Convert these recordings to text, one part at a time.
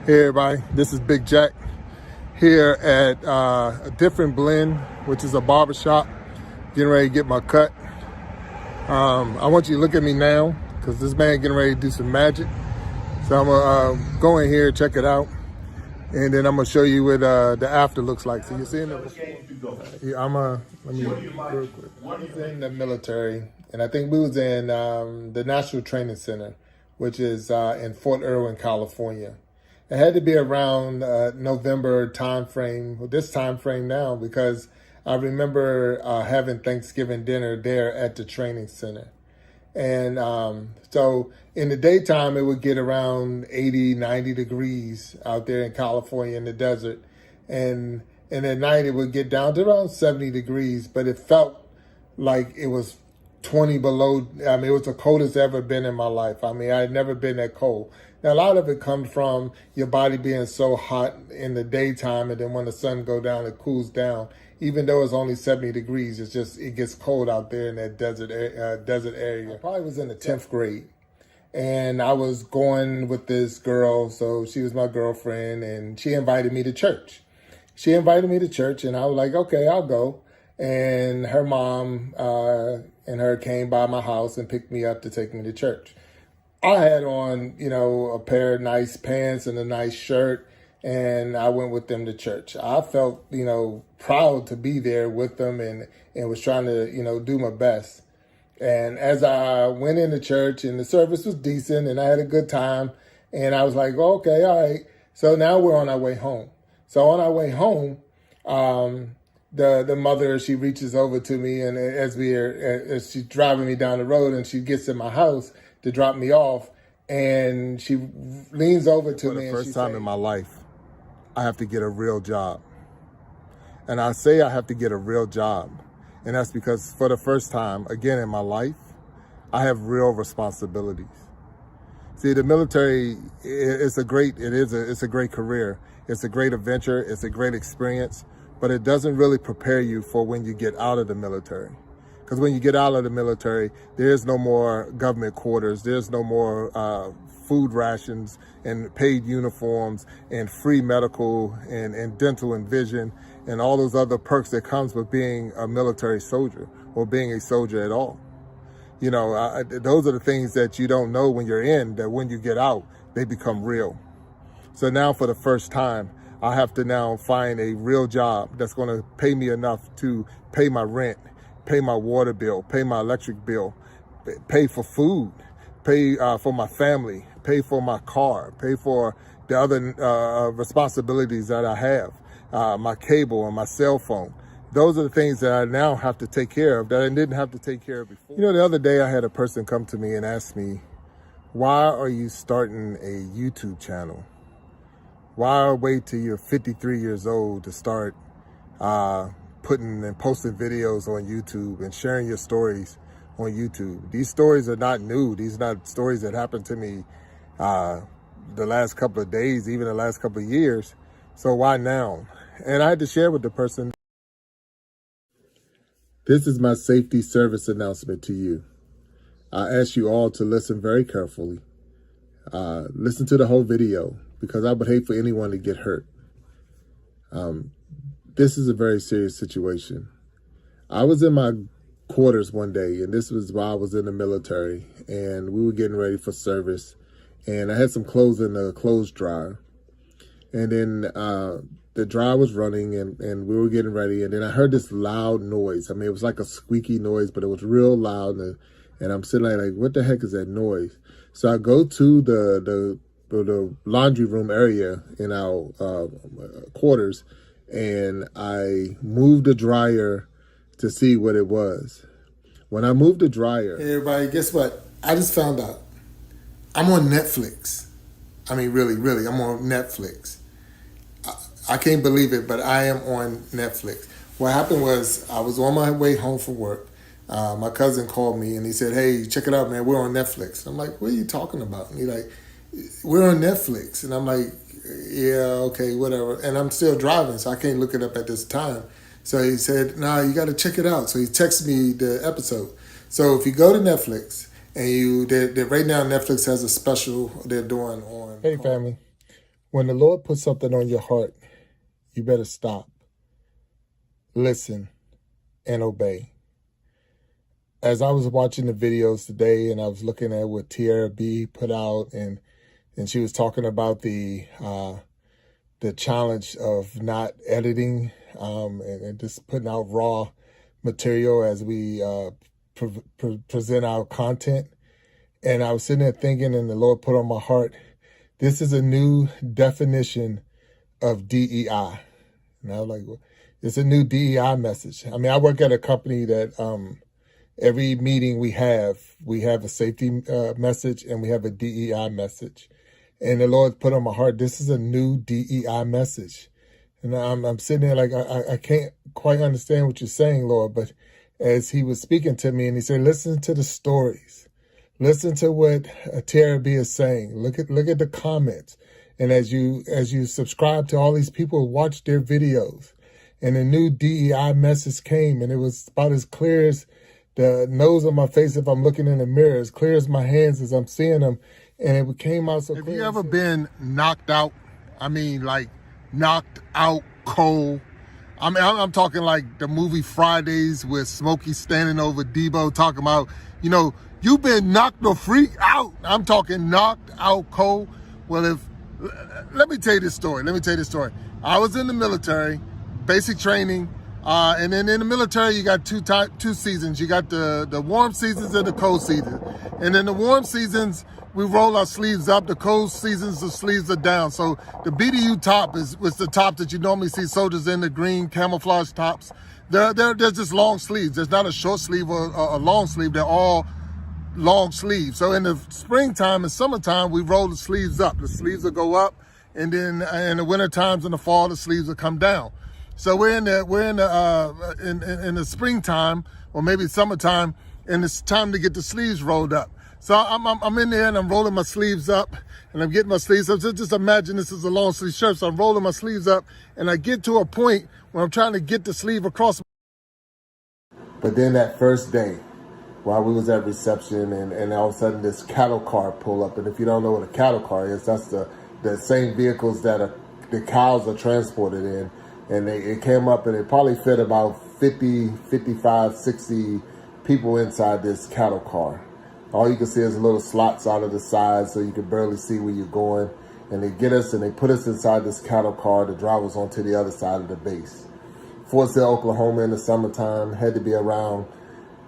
Hey everybody, this is Big Jack here at a different blend, which is a barbershop. Getting ready to get my cut. I want you to look at me now because this man getting ready to do some magic. So I'm gonna go in here, check it out, and then I'm gonna show you what the after looks like. So you're seeing it before. Yeah, let me real quick. I was in the military, and I think we was in the National Training Center, which is in Fort Irwin, California. It had to be around November time frame, this time frame now, because I remember having Thanksgiving dinner there at the training center. And so in the daytime, it would get around 80, 90 degrees out there in California in the desert. And at night, it would get down to around 70 degrees, but it felt like it was 20 below. I mean, it was the coldest I've ever been in my life. I mean, I had never been that cold. Now, a lot of it comes from your body being so hot in the daytime, and then when the sun go down, it cools down. Even though it's only 70 degrees, it gets cold out there in that desert area. I probably was in the 10th grade, and I was going with this girl, so she was my girlfriend, and she invited me to church. And I was like, okay, I'll go. And her mom and her came by my house and picked me up to take me to church. I had on, a pair of nice pants and a nice shirt, and I went with them to church. I felt, proud to be there with them and was trying to, do my best. And as I went into church and the service was decent and I had a good time, and I was like, okay, all right. So now we're on our way home. So on our way home, the mother, she reaches over to me, and as she's driving me down the road, and she gets in my house to drop me off, and she leans over to me. For the first time in my life, I have to get a real job. And I say I have to get a real job. And that's because for the first time, again in my life, I have real responsibilities. See, the military, it's a great career. It's a great adventure. It's a great experience, but it doesn't really prepare you for when you get out of the military. Because when you get out of the military, there's no more government quarters. There's no more food rations and paid uniforms and free medical and dental and vision and all those other perks that comes with being a military soldier or being a soldier at all. Those are the things that you don't know when you're in, that when you get out, they become real. So now for the first time, I have to now find a real job that's going to pay me enough to pay my rent, pay my water bill, pay my electric bill, pay for food, pay for my family, pay for my car, pay for the other responsibilities that I have, my cable and my cell phone. Those are the things that I now have to take care of that I didn't have to take care of before. The other day I had a person come to me and ask me, why are you starting a YouTube channel? Why wait till you're 53 years old to start putting and posting videos on YouTube and sharing your stories on YouTube? These stories are not new. These are not stories that happened to me the last couple of days, even the last couple of years. So why now? And I had to share with the person. This is my safety service announcement to you. I ask you all to listen very carefully. Listen to the whole video, because I would hate for anyone to get hurt. This is a very serious situation. I was in my quarters one day, and this was while I was in the military, and we were getting ready for service, and I had some clothes in the clothes dryer, and then the dryer was running, and we were getting ready, and then I heard this loud noise. I mean, it was like a squeaky noise, but it was real loud, and I'm sitting there like, what the heck is that noise? So I go to the laundry room area in our quarters, and I moved the dryer to see what it was. When I moved the dryer... Hey everybody, guess what? I just found out. I'm on Netflix. I mean, really, I'm on Netflix. I can't believe it, but I am on Netflix. What happened was I was on my way home from work. My cousin called me and he said, hey, check it out, man. We're on Netflix. I'm like, what are you talking about? And he's like, we're on Netflix. And I'm like, yeah, okay, whatever. And I'm still driving, so I can't look it up at this time. So he said, nah, you got to check it out. So he texted me the episode. So if you go to Netflix and right now Netflix has a special they're doing on. Hey, family. When the Lord puts something on your heart, you better stop, listen, and obey. As I was watching the videos today and I was looking at what Tierra B put out, and she was talking about the challenge of not editing and just putting out raw material as we present our content. And I was sitting there thinking, and the Lord put on my heart, this is a new definition of DEI. And I was like, it's a new DEI message. I mean, I work at a company that every meeting we have a safety message and we have a DEI message. And the Lord put on my heart, this is a new DEI message. And I'm sitting there like, I can't quite understand what you're saying, Lord. But as he was speaking to me, and he said, listen to the stories. Listen to what Tierra B is saying. Look at the comments. And as you subscribe to all these people, watch their videos. And a new DEI message came, and it was about as clear as the nose on my face if I'm looking in the mirror, as clear as my hands as I'm seeing them. And it came out so clear. Have you ever been knocked out? I mean, like knocked out cold. I mean, I'm talking like the movie Fridays with Smokey standing over Debo talking about, you've been knocked the freak out. I'm talking knocked out cold. Well, let me tell you this story. I was in the military, basic training. And then in the military, you got two seasons. You got the warm seasons and the cold seasons. And in the warm seasons, we roll our sleeves up. The cold seasons, the sleeves are down. So the BDU top was the top that you normally see soldiers in, the green camouflage tops. They're just long sleeves. There's not a short sleeve or a long sleeve. They're all long sleeves. So in the springtime and summertime, we roll the sleeves up. The sleeves will go up. And then in the winter times and the fall, the sleeves will come down. So we're in the springtime or maybe summertime, and it's time to get the sleeves rolled up. So I'm in there and I'm rolling my sleeves up and I'm getting my sleeves up. So just imagine this is a long sleeve shirt. So I'm rolling my sleeves up and I get to a point where I'm trying to get the sleeve across. But then that first day, while we was at reception, and all of a sudden this cattle car pull up. And if you don't know what a cattle car is, that's the same vehicles that the cows are transported in. And it came up and it probably fit about 50, 55, 60 people inside this cattle car. All you can see is little slots out of the side so you can barely see where you're going. And they get us and they put us inside this cattle car. The driver's onto the other side of the base. Fort Sill, Oklahoma in the summertime had to be around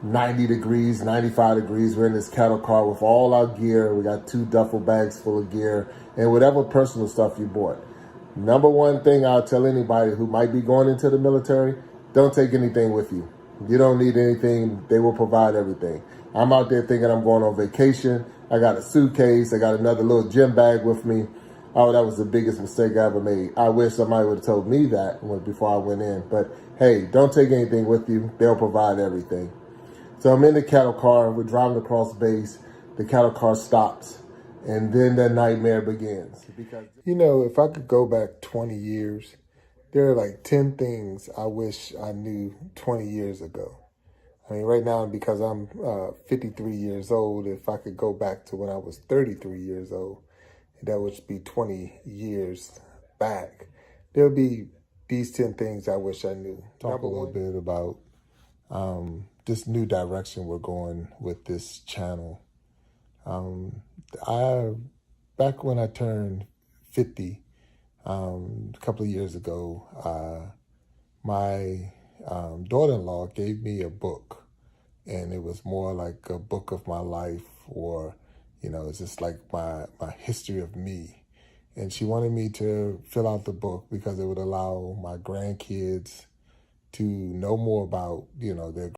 90 degrees, 95 degrees. We're in this cattle car with all our gear. We got 2 duffel bags full of gear and whatever personal stuff you bought. Number one thing I'll tell anybody who might be going into the military, don't take anything with you. You don't need anything. They will provide everything. I'm out there thinking I'm going on vacation. I got a suitcase. I got another little gym bag with me. Oh, that was the biggest mistake I ever made. I wish somebody would have told me that before I went in. But hey, don't take anything with you. They'll provide everything. So I'm in the cattle car. We're driving across base. The cattle car stops. And then the nightmare begins. Because, if I could go back 20 years, there are like 10 things I wish I knew 20 years ago. I mean, right now, because I'm 53 years old, if I could go back to when I was 33 years old, that would be 20 years back. There'll be these 10 things I wish I knew. Talk a little bit about this new direction we're going with this channel. Back when I turned 50, a couple of years ago, my daughter-in-law gave me a book, and it was more like a book of my life, or it's just like my history of me. And she wanted me to fill out the book because it would allow my grandkids to know more about their